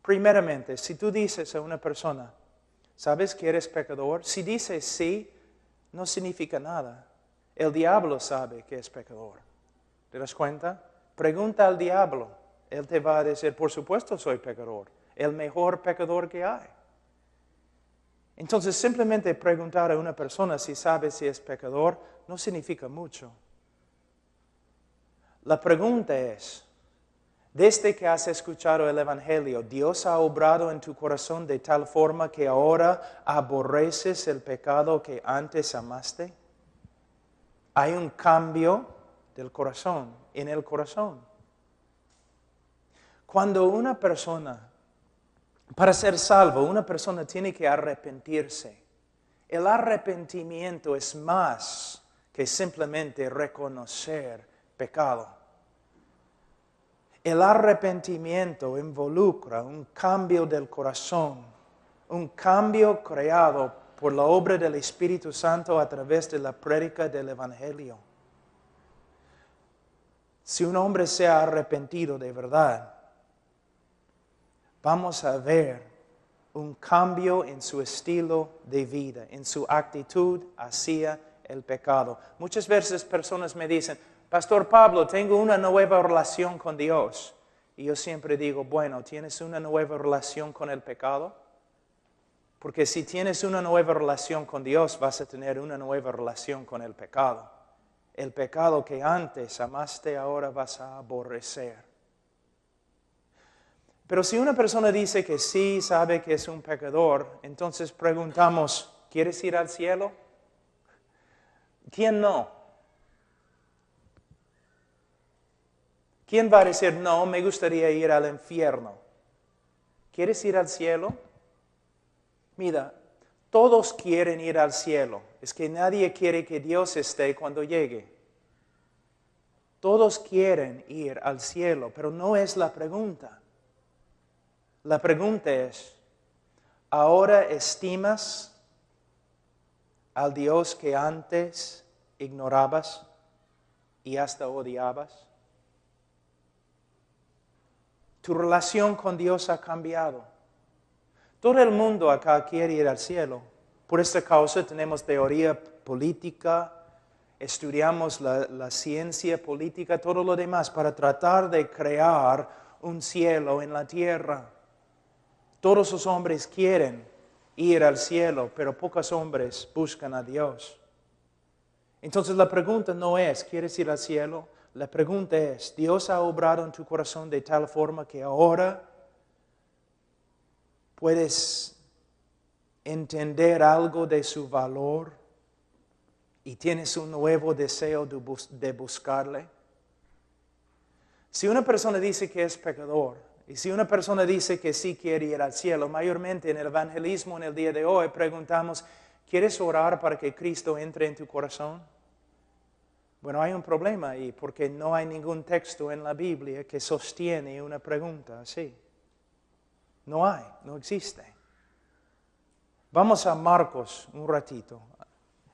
Primeramente, si tú dices a una persona, ¿sabes que eres pecador? Si dices sí, no significa nada. El diablo sabe que es pecador. ¿Te das cuenta? Pregunta al diablo. Él te va a decir, por supuesto soy pecador. El mejor pecador que hay. Entonces, simplemente preguntar a una persona si sabe si es pecador no significa mucho. La pregunta es, desde que has escuchado el Evangelio, ¿Dios ha obrado en tu corazón de tal forma que ahora aborreces el pecado que antes amaste? Hay un cambio del corazón, en el corazón. Cuando una persona, para ser salvo, una persona tiene que arrepentirse. El arrepentimiento es más que simplemente reconocer pecado. El arrepentimiento involucra un cambio del corazón, un cambio creado por la obra del Espíritu Santo a través de la prédica del Evangelio. Si un hombre se ha arrepentido de verdad, vamos a ver un cambio en su estilo de vida, en su actitud hacia el pecado. Muchas veces personas me dicen, Pastor Pablo, tengo una nueva relación con Dios. Y yo siempre digo, bueno, ¿tienes una nueva relación con el pecado? Porque si tienes una nueva relación con Dios, vas a tener una nueva relación con el pecado. El pecado que antes amaste, ahora vas a aborrecer. Pero si una persona dice que sí, sabe que es un pecador, entonces preguntamos, ¿quieres ir al cielo? ¿Quién no? ¿Quién va a decir, no, me gustaría ir al infierno? ¿Quieres ir al cielo? Mira, todos quieren ir al cielo. Es que nadie quiere que Dios esté cuando llegue. Todos quieren ir al cielo, pero no es la pregunta. La pregunta es, ¿ahora estimas al Dios que antes ignorabas y hasta odiabas? Tu relación con Dios ha cambiado. Todo el mundo acá quiere ir al cielo. Por esta causa tenemos teoría política, estudiamos la ciencia política, todo lo demás, para tratar de crear un cielo en la tierra. Todos los hombres quieren ir al cielo, pero pocos hombres buscan a Dios. Entonces la pregunta no es, ¿quieres ir al cielo? La pregunta es, ¿Dios ha obrado en tu corazón de tal forma que ahora puedes entender algo de su valor y tienes un nuevo deseo de buscarle? Si una persona dice que es pecador y si una persona dice que sí quiere ir al cielo, mayormente en el evangelismo en el día de hoy preguntamos, ¿quieres orar para que Cristo entre en tu corazón? Bueno, hay un problema ahí porque no hay ningún texto en la Biblia que sostiene una pregunta así. No hay, no existe. Vamos a Marcos un ratito.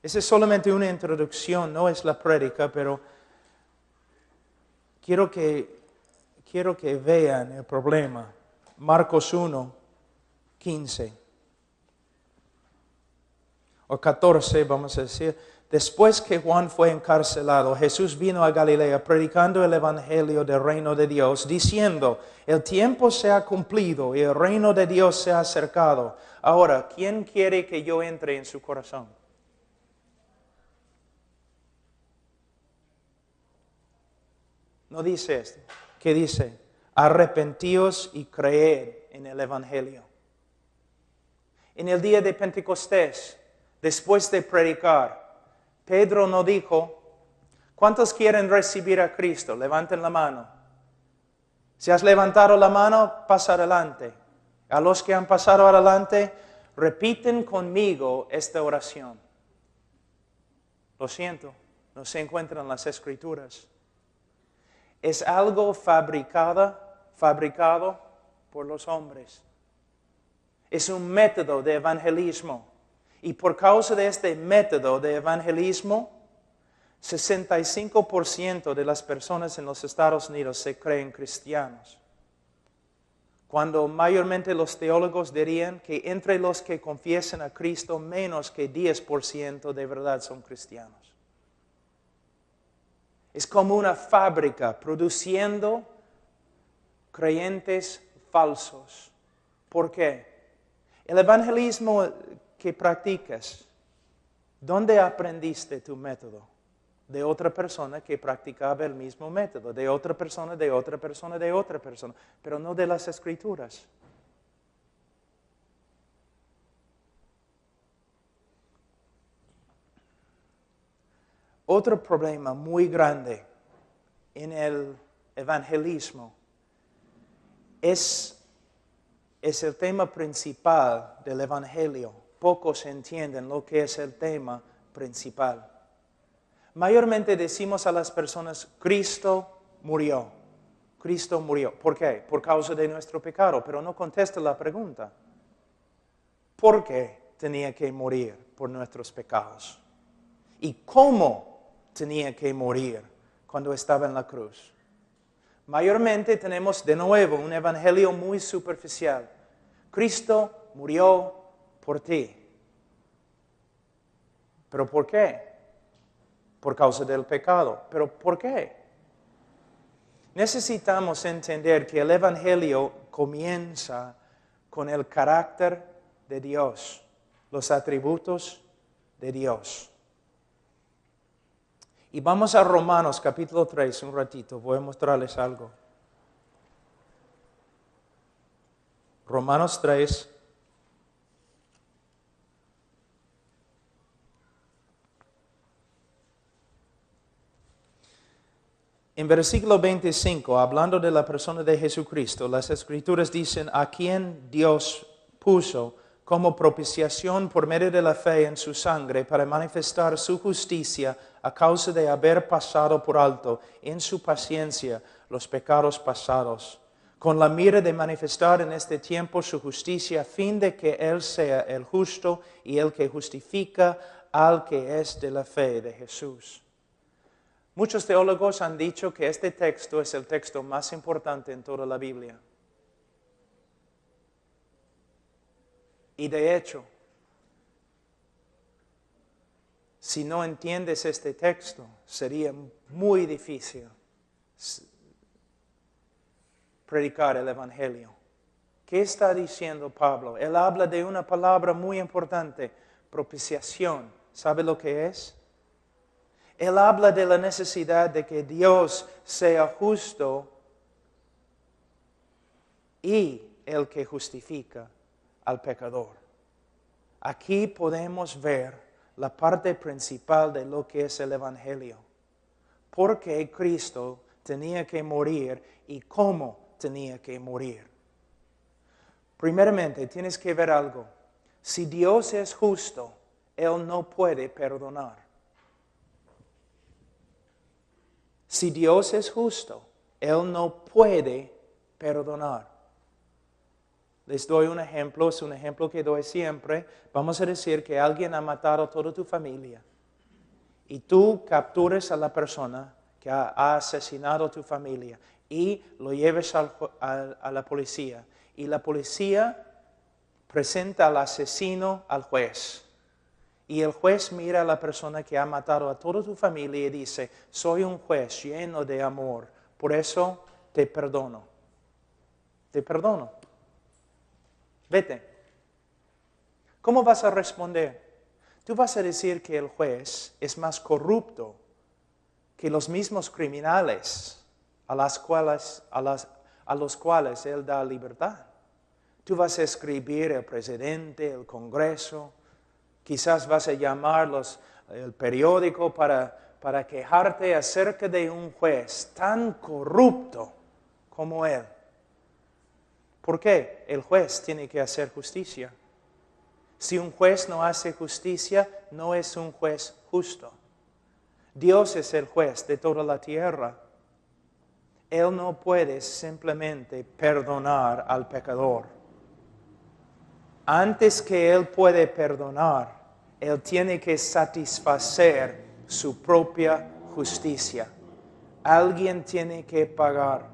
Esa es solamente una introducción, no es la prédica, pero quiero que vean el problema. Marcos 1, 15 o 14, vamos a decir. Después que Juan fue encarcelado, Jesús vino a Galilea predicando el evangelio del reino de Dios, diciendo, el tiempo se ha cumplido y el reino de Dios se ha acercado. Ahora, ¿quién quiere que yo entre en su corazón? No dice esto. ¿Qué dice? Arrepentíos y creed en el evangelio. En el día de Pentecostés, después de predicar, Pedro no dijo, ¿cuántos quieren recibir a Cristo? Levanten la mano. Si has levantado la mano, pasa adelante. A los que han pasado adelante, repiten conmigo esta oración. Lo siento, no se encuentra en las Escrituras. Es algo fabricado por los hombres. Es un método de evangelismo. Y por causa de este método de evangelismo, 65% de las personas en los Estados Unidos se creen cristianos. cuando mayormente los teólogos dirían que entre los que confiesan a Cristo, menos que 10% de verdad son cristianos. Es como una fábrica produciendo creyentes falsos. ¿Por qué? El evangelismo que practicas, ¿dónde aprendiste tu método? De otra persona que practicaba el mismo método, de otra persona, de otra persona, de otra persona, pero no de las Escrituras. Otro problema muy grande en el evangelismo es el tema principal del evangelio. Pocos entienden lo que es el tema principal. Mayormente decimos a las personas, Cristo murió. Cristo murió. ¿Por qué? Por causa de nuestro pecado, pero no contesta la pregunta. ¿Por qué tenía que morir por nuestros pecados? ¿Y cómo tenía que morir cuando estaba en la cruz? Mayormente tenemos de nuevo un evangelio muy superficial. Cristo murió por ti. ¿Pero por qué? Por causa del pecado. ¿Pero por qué? Necesitamos entender que el evangelio comienza con el carácter de Dios, los atributos de Dios. Y vamos a Romanos capítulo 3 un ratito, voy a mostrarles algo. Romanos 3. En versículo 25, hablando de la persona de Jesucristo, las Escrituras dicen, a quien Dios puso como propiciación por medio de la fe en su sangre para manifestar su justicia a causa de haber pasado por alto en su paciencia los pecados pasados, con la mira de manifestar en este tiempo su justicia a fin de que Él sea el justo y el que justifica al que es de la fe de Jesús. Muchos teólogos han dicho que este texto es el texto más importante en toda la Biblia. Y de hecho, si no entiendes este texto, sería muy difícil predicar el Evangelio. ¿Qué está diciendo Pablo? Él habla de una palabra muy importante, propiciación. ¿Sabe lo que es? Él habla de la necesidad de que Dios sea justo y el que justifica al pecador. Aquí podemos ver la parte principal de lo que es el Evangelio. ¿Por qué Cristo tenía que morir y cómo tenía que morir? Primeramente, tienes que ver algo. Si Dios es justo, Él no puede perdonar. Si Dios es justo, Él no puede perdonar. Les doy un ejemplo, es un ejemplo que doy siempre. Vamos a decir que alguien ha matado a toda tu familia y tú capturas a la persona que ha asesinado a tu familia y lo lleves a la policía. Y la policía presenta al asesino al juez. Y el juez mira a la persona que ha matado a toda tu familia y dice, soy un juez lleno de amor, por eso te perdono. Te perdono. Vete. ¿Cómo vas a responder? Tú vas a decir que el juez es más corrupto que los mismos criminales a los cuales él da libertad. Tú vas a escribir el presidente, el Congreso. Quizás vas a llamar el periódico para quejarte acerca de un juez tan corrupto como él. ¿Por qué? El juez tiene que hacer justicia. Si un juez no hace justicia, no es un juez justo. Dios es el juez de toda la tierra. Él no puede simplemente perdonar al pecador. Antes que Él puede perdonar, Él tiene que satisfacer su propia justicia. Alguien tiene que pagar.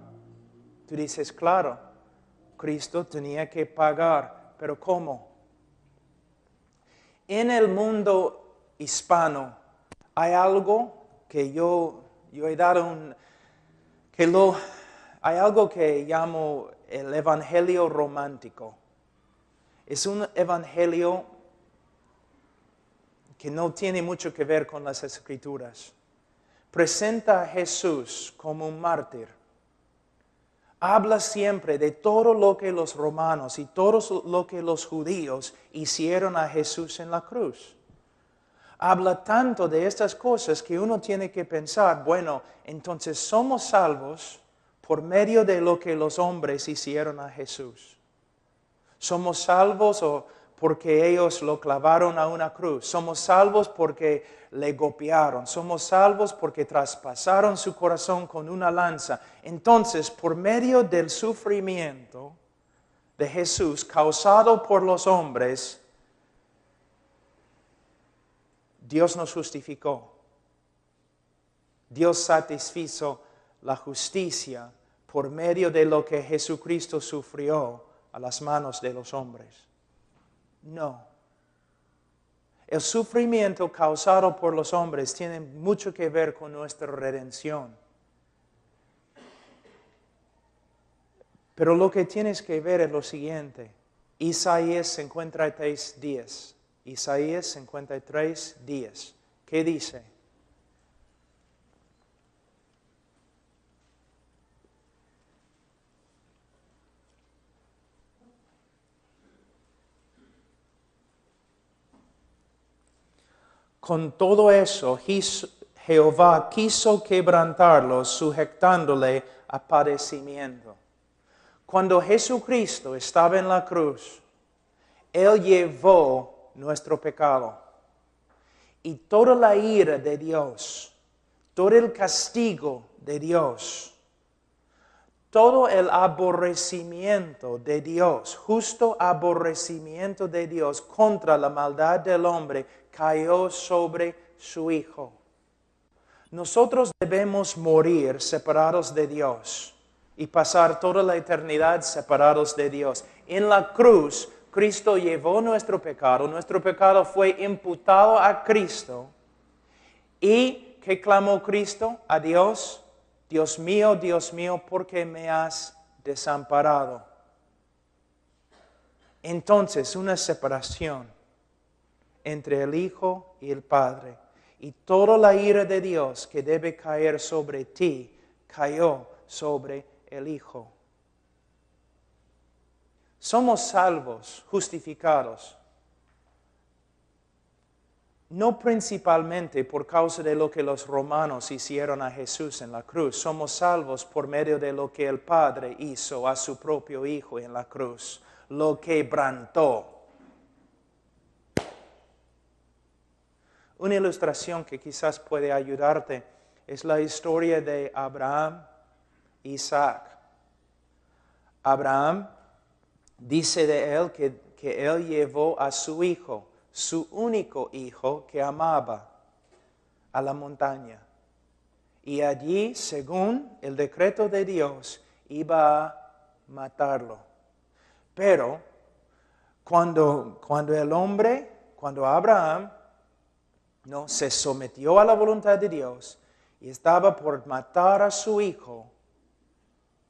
Tú dices, claro, Cristo tenía que pagar. ¿Pero cómo? En el mundo hispano hay algo que yo he dado hay algo que llamo el evangelio romántico. Es un evangelio que no tiene mucho que ver con las Escrituras. Presenta a Jesús como un mártir. Habla siempre de todo lo que los romanos y todo lo que los judíos hicieron a Jesús en la cruz. Habla tanto de estas cosas que uno tiene que pensar, bueno, entonces somos salvos por medio de lo que los hombres hicieron a Jesús. Somos salvos porque ellos lo clavaron a una cruz. Somos salvos porque le golpearon. Somos salvos porque traspasaron su corazón con una lanza. Entonces, por medio del sufrimiento de Jesús causado por los hombres, Dios nos justificó. Dios satisfizo la justicia por medio de lo que Jesucristo sufrió a las manos de los hombres. No. El sufrimiento causado por los hombres tiene mucho que ver con nuestra redención. Pero lo que tienes que ver es lo siguiente. Isaías 53:10. Isaías 53:10. ¿Qué dice? Con todo eso, Jehová quiso quebrantarlos, sujetándole a padecimiento. Cuando Jesucristo estaba en la cruz, Él llevó nuestro pecado. Y toda la ira de Dios, todo el castigo de Dios, todo el aborrecimiento de Dios, justo aborrecimiento de Dios contra la maldad del hombre, cayó sobre su Hijo. Nosotros debemos morir separados de Dios y pasar toda la eternidad separados de Dios. En la cruz, Cristo llevó nuestro pecado fue imputado a Cristo. ¿Y qué clamó Cristo a Dios? Dios mío, ¿por qué me has desamparado? Entonces, una separación entre el Hijo y el Padre. Y toda la ira de Dios que debe caer sobre ti, cayó sobre el Hijo. Somos salvos, justificados, no principalmente por causa de lo que los romanos hicieron a Jesús en la cruz. Somos salvos por medio de lo que el Padre hizo a su propio Hijo en la cruz. Lo quebrantó. Una ilustración que quizás puede ayudarte es la historia de Abraham e Isaac. Abraham dice de él que él llevó a su hijo, su único hijo que amaba, a la montaña. Y allí, según el decreto de Dios, iba a matarlo. Pero cuando Abraham se sometió a la voluntad de Dios y estaba por matar a su hijo,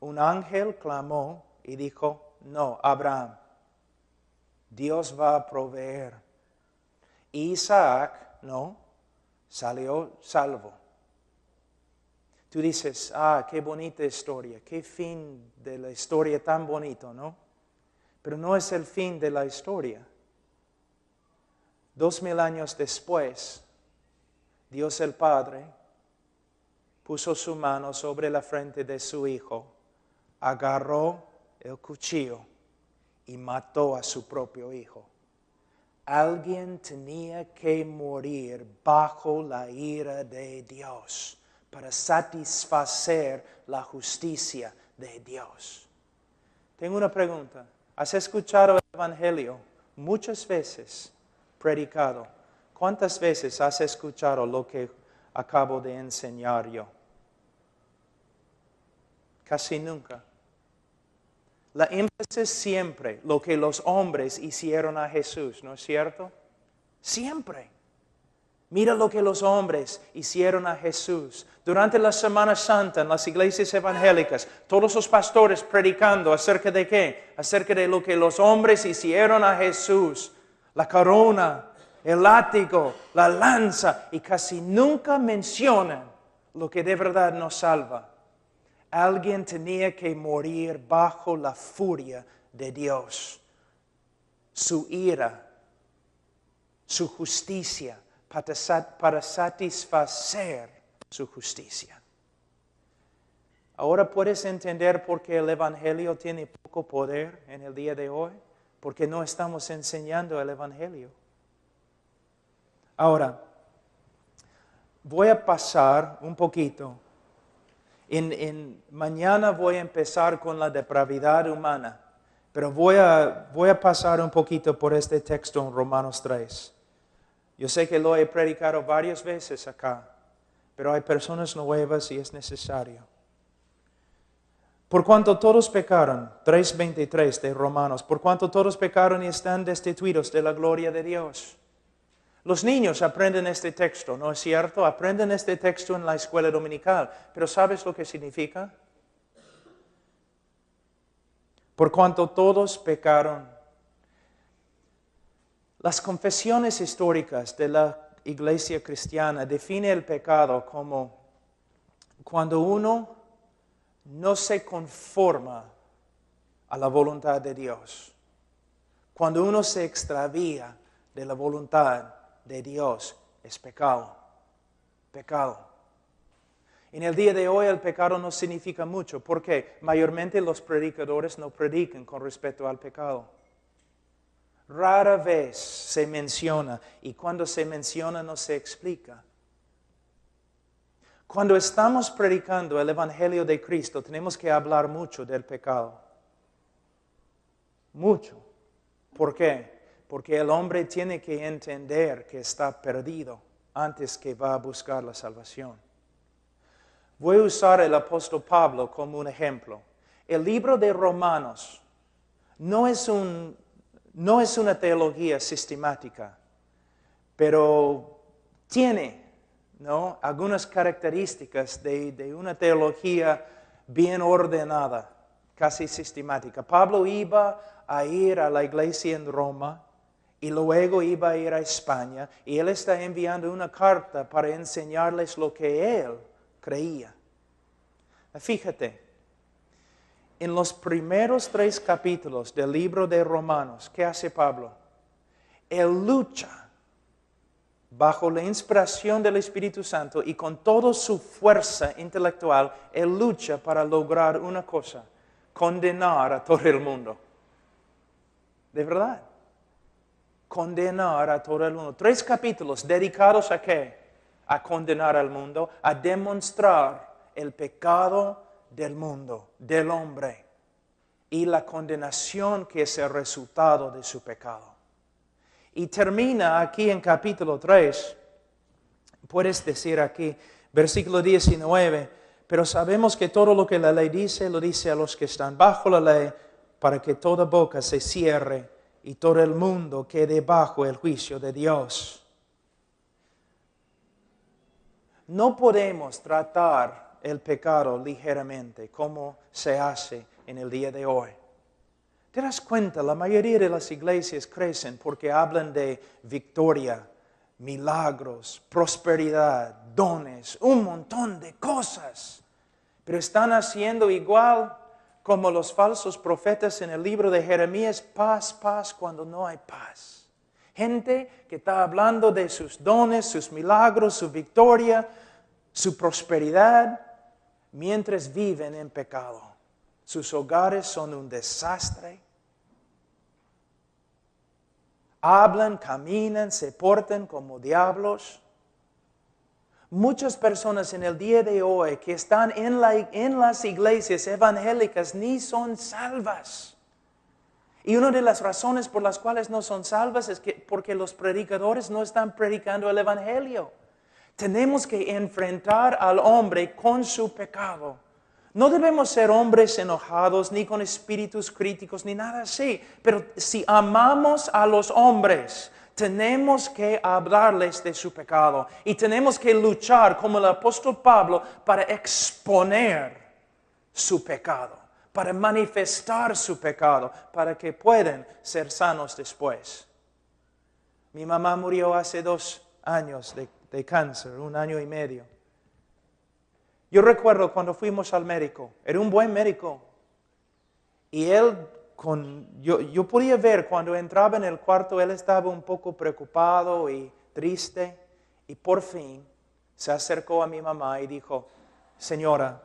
un ángel clamó y dijo, no, Abraham, Dios va a proveer. Isaac, salió salvo. Tú dices, qué bonita historia, qué fin de la historia tan bonito, ¿no? Pero no es el fin de la historia. 2000 años después, Dios el Padre puso su mano sobre la frente de su hijo, agarró el cuchillo y mató a su propio hijo. Alguien tenía que morir bajo la ira de Dios para satisfacer la justicia de Dios. Tengo una pregunta. ¿Has escuchado el Evangelio muchas veces predicado? ¿Cuántas veces has escuchado lo que acabo de enseñar yo? Casi nunca. La énfasis siempre, lo que los hombres hicieron a Jesús, ¿no es cierto? Siempre. Mira lo que los hombres hicieron a Jesús. Durante la Semana Santa en las iglesias evangélicas, todos los pastores predicando acerca de qué? Acerca de lo que los hombres hicieron a Jesús. La corona, el látigo, la lanza, y casi nunca mencionan lo que de verdad nos salva. Alguien tenía que morir bajo la furia de Dios. Su ira, su justicia, para satisfacer su justicia. Ahora puedes entender por qué el Evangelio tiene poco poder en el día de hoy, porque no estamos enseñando el Evangelio. Ahora, voy a pasar un poquito. Mañana voy a empezar con la depravidad humana, pero voy a pasar un poquito por este texto en Romanos 3. Yo sé que lo he predicado varias veces acá, pero hay personas nuevas y es necesario. Por cuanto todos pecaron, 3:23 de Romanos, por cuanto todos pecaron y están destituidos de la gloria de Dios. Los niños aprenden este texto, ¿no es cierto? Aprenden este texto en la escuela dominical, pero ¿sabes lo que significa? Por cuanto todos pecaron. Las confesiones históricas de la iglesia cristiana definen el pecado como cuando uno no se conforma a la voluntad de Dios. Cuando uno se extravía de la voluntad de Dios, es pecado. Pecado. En el día de hoy el pecado no significa mucho, porque mayormente los predicadores no predican con respecto al pecado. Rara vez se menciona, y cuando se menciona no se explica. Cuando estamos predicando el Evangelio de Cristo, tenemos que hablar mucho del pecado. Mucho. ¿Por qué? Porque el hombre tiene que entender que está perdido antes que va a buscar la salvación. Voy a usar el apóstol Pablo como un ejemplo. El libro de Romanos no es una teología sistemática, pero tiene, ¿no?, algunas características de una teología bien ordenada, casi sistemática. Pablo iba a ir a la iglesia en Roma y luego iba a ir a España, y él está enviando una carta para enseñarles lo que él creía. Fíjate. En los primeros 3 capítulos del libro de Romanos, ¿qué hace Pablo? Él lucha bajo la inspiración del Espíritu Santo y con toda su fuerza intelectual, él lucha para lograr una cosa: condenar a todo el mundo. ¿De verdad? Condenar a todo el mundo. 3 capítulos dedicados ¿a qué? A condenar al mundo, a demostrar el pecado del mundo, del hombre, y la condenación que es el resultado de su pecado. Y termina aquí en capítulo 3, puedes decir aquí, versículo 19, pero sabemos que todo lo que la ley dice, lo dice a los que están bajo la ley, para que toda boca se cierre y todo el mundo quede bajo el juicio de Dios. No podemos tratar el pecado ligeramente, como se hace en el día de hoy. ¿Te das cuenta? La mayoría de las iglesias crecen porque hablan de victoria, milagros, prosperidad, dones, un montón de cosas. Pero están haciendo igual como los falsos profetas en el libro de Jeremías: paz, paz, cuando no hay paz. Gente que está hablando de sus dones, sus milagros, su victoria, su prosperidad, mientras viven en pecado. Sus hogares son un desastre. Hablan, caminan, se portan como diablos. Muchas personas en el día de hoy que están en las iglesias evangélicas ni son salvas. Y una de las razones por las cuales no son salvas es porque los predicadores no están predicando el evangelio. Tenemos que enfrentar al hombre con su pecado. No debemos ser hombres enojados, ni con espíritus críticos, ni nada así. Pero si amamos a los hombres, tenemos que hablarles de su pecado. Y tenemos que luchar, como el apóstol Pablo, para exponer su pecado, para manifestar su pecado, para que puedan ser sanos después. Mi mamá murió hace 2 años de cáncer, 1 año y medio. Yo recuerdo cuando fuimos al médico, era un buen médico, y él, yo podía ver cuando entraba en el cuarto, él estaba un poco preocupado y triste, y por fin se acercó a mi mamá y dijo, señora,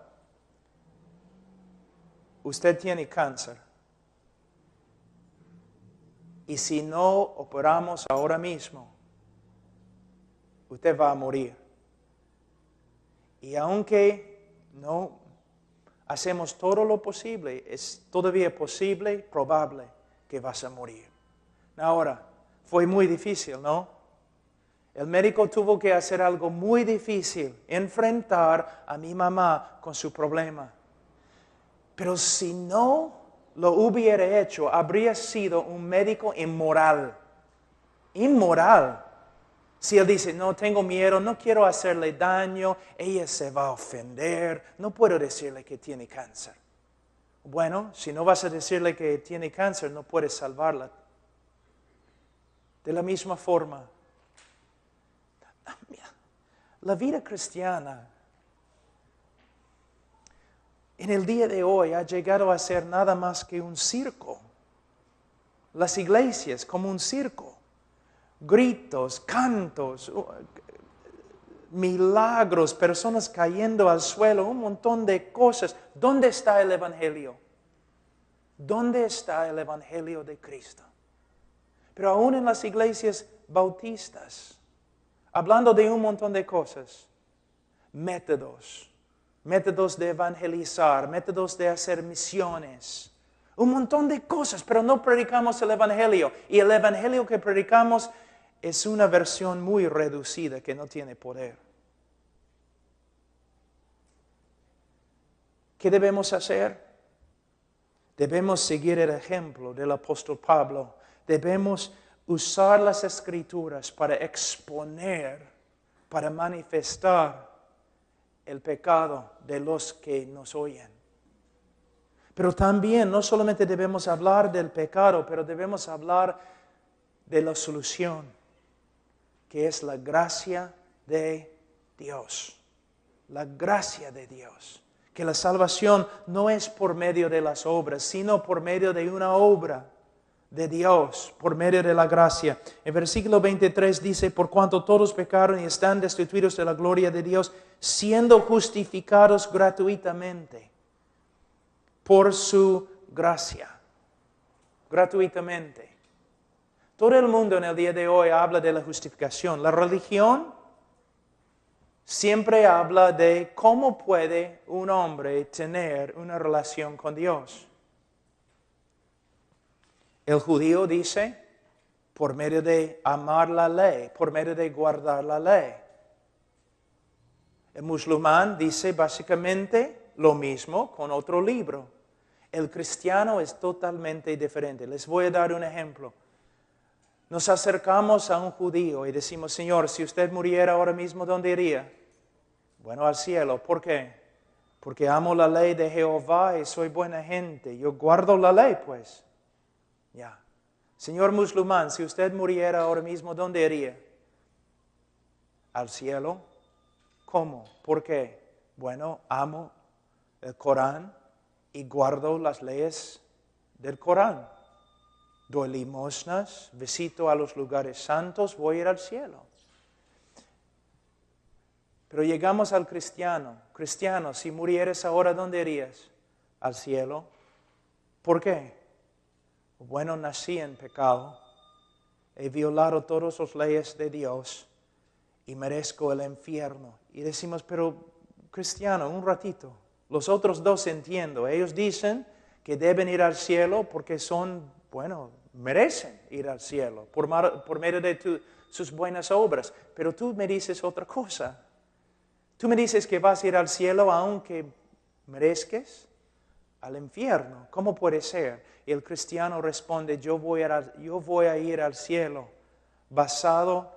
usted tiene cáncer, y si no operamos ahora mismo, usted va a morir. Y aunque no hacemos todo lo posible, es todavía posible, probable que vas a morir. Ahora, fue muy difícil, ¿no? El médico tuvo que hacer algo muy difícil, enfrentar a mi mamá con su problema. Pero si no lo hubiera hecho, habría sido un médico inmoral. Inmoral. Si él dice, no, tengo miedo, no quiero hacerle daño, ella se va a ofender, no puedo decirle que tiene cáncer. Bueno, si no vas a decirle que tiene cáncer, no puedes salvarla. De la misma forma, mira, la vida cristiana en el día de hoy ha llegado a ser nada más que un circo. Las iglesias como un circo. Gritos, cantos, milagros, personas cayendo al suelo, un montón de cosas. ¿Dónde está el Evangelio? ¿Dónde está el Evangelio de Cristo? Pero aún en las iglesias bautistas, hablando de un montón de cosas, métodos de evangelizar, métodos de hacer misiones, un montón de cosas, pero no predicamos el Evangelio. Y el Evangelio que predicamos es una versión muy reducida que no tiene poder. ¿Qué debemos hacer? Debemos seguir el ejemplo del apóstol Pablo. Debemos usar las Escrituras para exponer, para manifestar el pecado de los que nos oyen. Pero también no solamente debemos hablar del pecado, pero debemos hablar de la solución, que es la gracia de Dios. La gracia de Dios. Que la salvación no es por medio de las obras, sino por medio de una obra de Dios, por medio de la gracia. En versículo 23 dice, por cuanto todos pecaron y están destituidos de la gloria de Dios, siendo justificados gratuitamente por su gracia. Gratuitamente. Todo el mundo en el día de hoy habla de la justificación. La religión siempre habla de cómo puede un hombre tener una relación con Dios. El judío dice, por medio de amar la ley, por medio de guardar la ley. El musulmán dice básicamente lo mismo con otro libro. El cristiano es totalmente diferente. Les voy a dar un ejemplo. Nos acercamos a un judío y decimos, Señor, si usted muriera ahora mismo, ¿dónde iría? Bueno, al cielo. ¿Por qué? Porque amo la ley de Jehová y soy buena gente. Yo guardo la ley, pues. Ya. Señor musulmán, si usted muriera ahora mismo, ¿dónde iría? Al cielo. ¿Cómo? ¿Por qué? Bueno, amo el Corán y guardo las leyes del Corán. Doy limosnas, visito a los lugares santos, voy a ir al cielo. Pero llegamos al cristiano. Cristiano, si murieras ahora, ¿dónde irías? Al cielo. ¿Por qué? Bueno, nací en pecado, he violado todas las leyes de Dios y merezco el infierno. Y decimos, pero cristiano, un ratito. Los otros dos entiendo. Ellos dicen que deben ir al cielo porque son, bueno, merecen ir al cielo por medio de sus buenas obras. Pero tú me dices otra cosa. Tú me dices que vas a ir al cielo aunque merezcas al infierno. ¿Cómo puede ser? Y el cristiano responde, yo voy a ir al cielo basado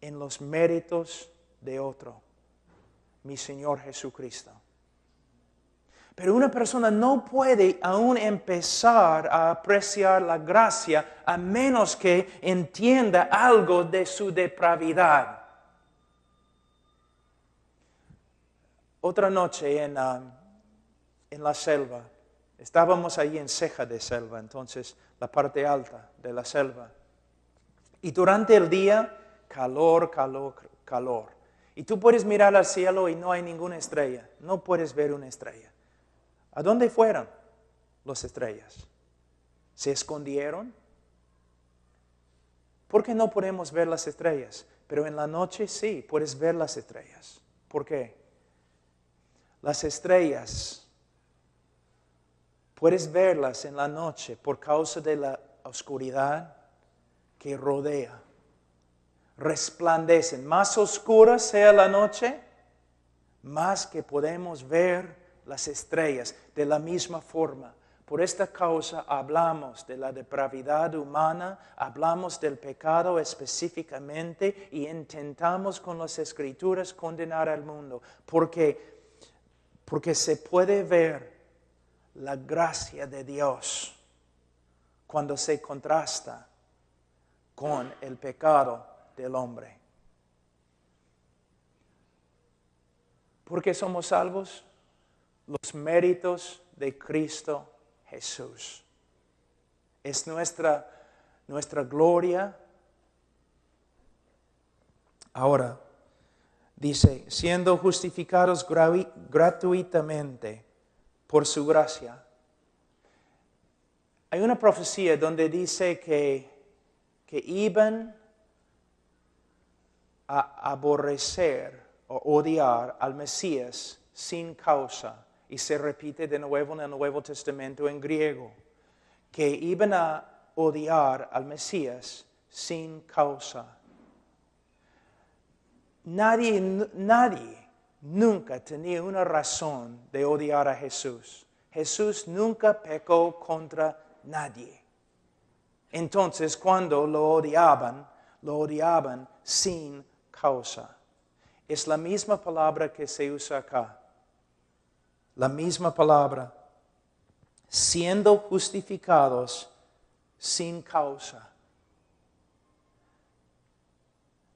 en los méritos de otro, mi Señor Jesucristo. Pero una persona no puede aún empezar a apreciar la gracia a menos que entienda algo de su depravidad. Otra noche en la selva, estábamos ahí en ceja de selva, entonces la parte alta de la selva. Y durante el día, calor, calor, calor. Y tú puedes mirar al cielo y no hay ninguna estrella, no puedes ver una estrella. ¿A dónde fueron las estrellas? ¿Se escondieron? ¿Por qué no podemos ver las estrellas? Pero en la noche sí, puedes ver las estrellas. ¿Por qué? Las estrellas, puedes verlas en la noche por causa de la oscuridad que rodea. Resplandecen. Más oscura sea la noche, más que podemos ver las estrellas de la misma forma. Por esta causa hablamos de la depravidad humana, hablamos del pecado específicamente y intentamos con las Escrituras condenar al mundo. Porque se puede ver la gracia de Dios cuando se contrasta con el pecado del hombre. ¿Por qué somos salvos? Los méritos de Cristo Jesús. Es nuestra gloria. Ahora, dice, siendo justificados gratuitamente por su gracia. Hay una profecía donde dice que iban a aborrecer o odiar al Mesías sin causa. Y se repite de nuevo en el Nuevo Testamento en griego. Que iban a odiar al Mesías sin causa. Nadie nunca tenía una razón de odiar a Jesús. Jesús nunca pecó contra nadie. Entonces, cuando lo odiaban sin causa. Es la misma palabra que se usa acá. La misma palabra. Siendo justificados sin causa.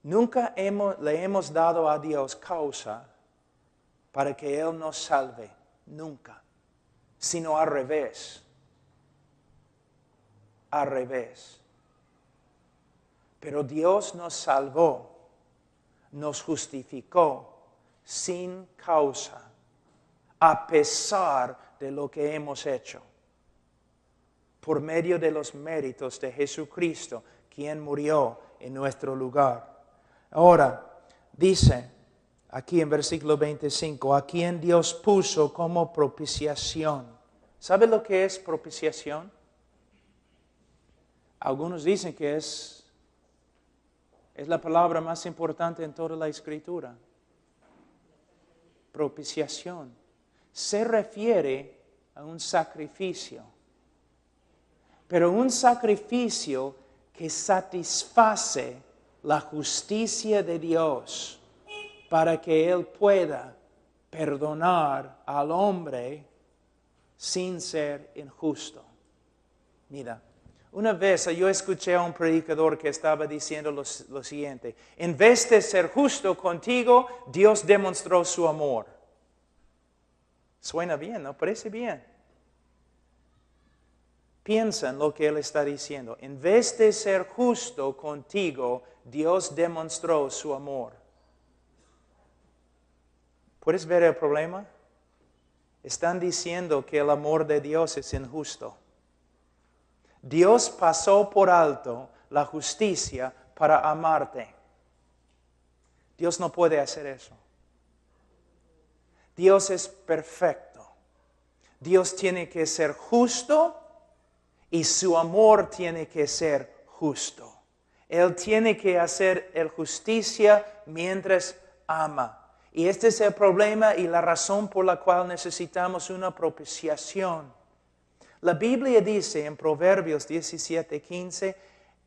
Nunca le hemos dado a Dios causa para que Él nos salve. Nunca. Sino al revés. Al revés. Pero Dios nos salvó, nos justificó sin causa, a pesar de lo que hemos hecho, por medio de los méritos de Jesucristo, quien murió en nuestro lugar. Ahora, dice aquí en versículo 25, a quien Dios puso como propiciación. ¿Sabe lo que es propiciación? Algunos dicen que es la palabra más importante en toda la Escritura. Propiciación. Se refiere a un sacrificio. Pero un sacrificio que satisface la justicia de Dios para que Él pueda perdonar al hombre sin ser injusto. Mira. Una vez yo escuché a un predicador que estaba diciendo lo siguiente. En vez de ser justo contigo, Dios demostró su amor. Suena bien, ¿no? Parece bien. Piensa en lo que él está diciendo. En vez de ser justo contigo, Dios demostró su amor. ¿Puedes ver el problema? Están diciendo que el amor de Dios es injusto. Dios pasó por alto la justicia para amarte. Dios no puede hacer eso. Dios es perfecto. Dios tiene que ser justo y su amor tiene que ser justo. Él tiene que hacer el justicia mientras ama. Y este es el problema y la razón por la cual necesitamos una propiciación. La Biblia dice en Proverbios 17:15,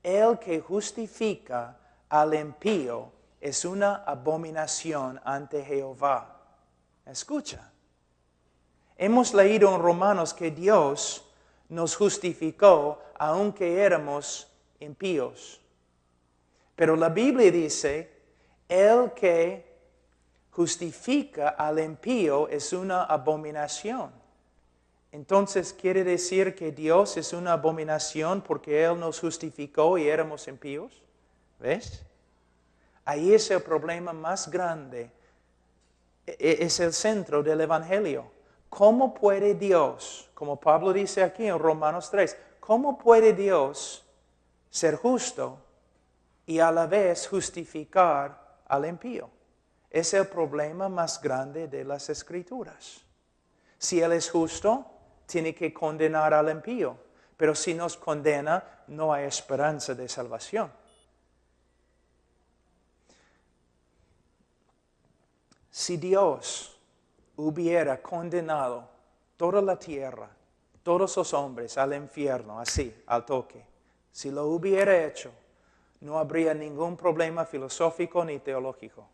el que justifica al impío es una abominación ante Jehová. Escucha. Hemos leído en Romanos que Dios nos justificó aunque éramos impíos. Pero la Biblia dice, el que justifica al impío es una abominación. Entonces, ¿quiere decir que Dios es una abominación porque Él nos justificó y éramos impíos? ¿Ves? Ahí es el problema más grande. Es el centro del Evangelio. ¿Cómo puede Dios, como Pablo dice aquí en Romanos 3, cómo puede Dios ser justo y a la vez justificar al impío? Es el problema más grande de las Escrituras. Si Él es justo, tiene que condenar al impío. Pero si nos condena, no hay esperanza de salvación. Si Dios hubiera condenado toda la tierra, todos los hombres al infierno, así, al toque, si lo hubiera hecho, no habría ningún problema filosófico ni teológico,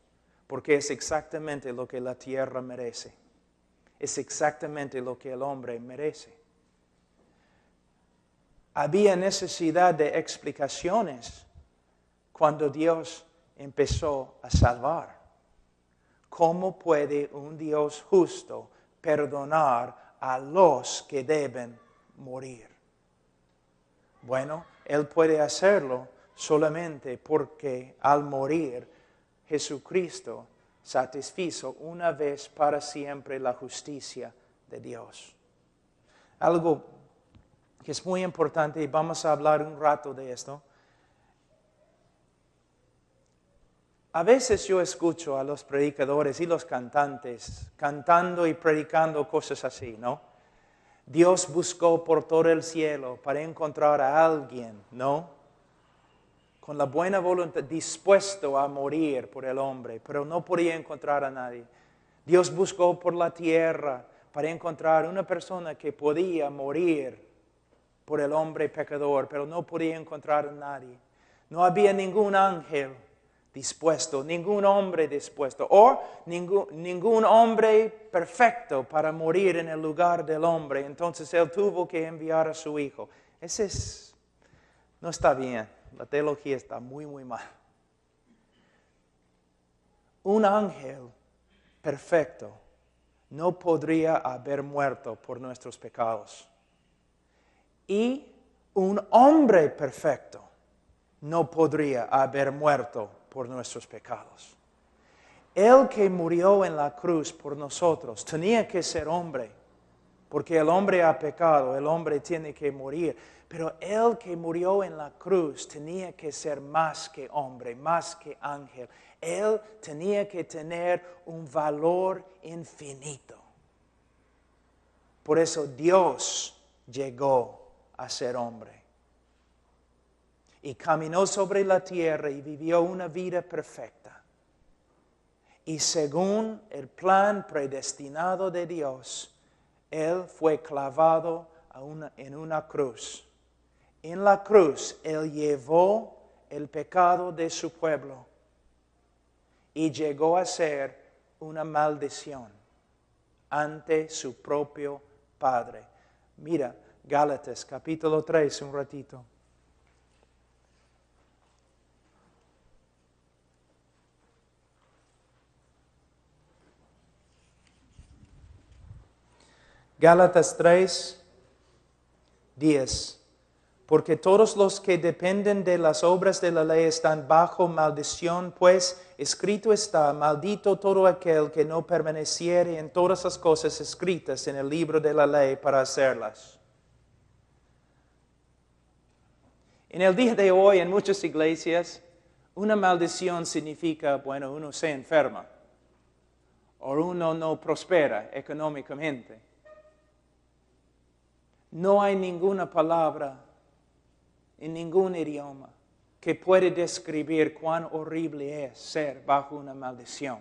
porque es exactamente lo que la tierra merece. Es exactamente lo que el hombre merece. Había necesidad de explicaciones cuando Dios empezó a salvar. ¿Cómo puede un Dios justo perdonar a los que deben morir? Bueno, Él puede hacerlo solamente porque al morir Jesucristo satisfizo una vez para siempre la justicia de Dios. Algo que es muy importante y vamos a hablar un rato de esto. A veces yo escucho a los predicadores y los cantantes cantando y predicando cosas así, ¿no? Dios buscó por todo el cielo para encontrar a alguien, ¿no? Con la buena voluntad, dispuesto a morir por el hombre, pero no podía encontrar a nadie. Dios buscó por la tierra para encontrar una persona que podía morir por el hombre pecador, pero no podía encontrar a nadie. No había ningún ángel dispuesto, ningún hombre dispuesto, o ningún hombre perfecto para morir en el lugar del hombre. Entonces Él tuvo que enviar a su Hijo. No está bien, la teología está muy, muy mal. Un ángel perfecto no podría haber muerto por nuestros pecados. Y un hombre perfecto no podría haber muerto por nuestros pecados. El que murió en la cruz por nosotros tenía que ser hombre, porque el hombre ha pecado, el hombre tiene que morir. Pero el que murió en la cruz tenía que ser más que hombre, más que ángel. Él tenía que tener un valor infinito. Por eso Dios llegó a ser hombre. Y caminó sobre la tierra y vivió una vida perfecta. Y según el plan predestinado de Dios, Él fue clavado en una cruz. En la cruz, Él llevó el pecado de su pueblo y llegó a ser una maldición ante su propio Padre. Mira, Gálatas capítulo 3, un ratito. Gálatas 3, 10. Porque todos los que dependen de las obras de la ley están bajo maldición, pues escrito está, maldito todo aquel que no permaneciere en todas las cosas escritas en el libro de la ley para hacerlas. En el día de hoy, en muchas iglesias, una maldición significa, bueno, uno se enferma o uno no prospera económicamente. No hay ninguna palabra en ningún idioma que puede describir cuán horrible es ser bajo una maldición.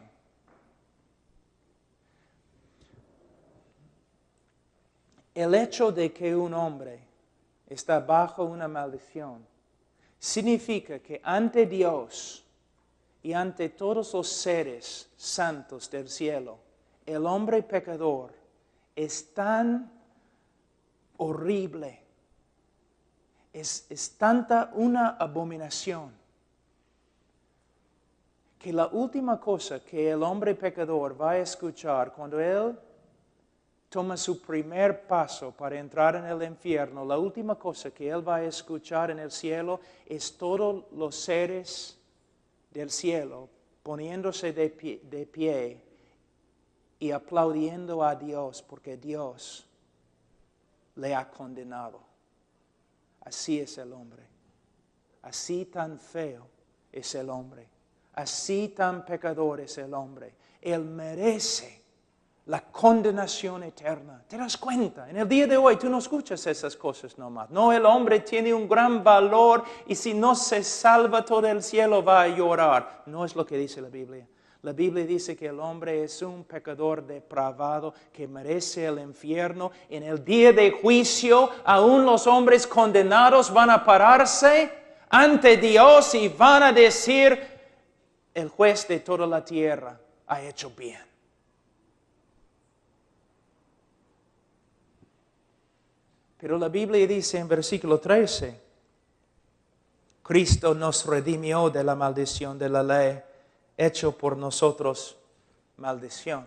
El hecho de que un hombre está bajo una maldición significa que ante Dios y ante todos los seres santos del cielo, el hombre pecador es tan horrible, es tanta una abominación, que la última cosa que el hombre pecador va a escuchar cuando él toma su primer paso para entrar en el infierno, la última cosa que él va a escuchar en el cielo es todos los seres del cielo poniéndose de pie y aplaudiendo a Dios porque Dios le ha condenado. Así es el hombre. Así tan feo es el hombre. Así tan pecador es el hombre. Él merece la condenación eterna. ¿Te das cuenta? En el día de hoy tú no escuchas esas cosas nomás. No, el hombre tiene un gran valor y si no se salva todo el cielo va a llorar. No es lo que dice la Biblia. La Biblia dice que el hombre es un pecador depravado que merece el infierno. En el día de juicio, aún los hombres condenados van a pararse ante Dios y van a decir, el juez de toda la tierra ha hecho bien. Pero la Biblia dice en versículo 13, Cristo nos redimió de la maldición de la ley, hecho por nosotros maldición.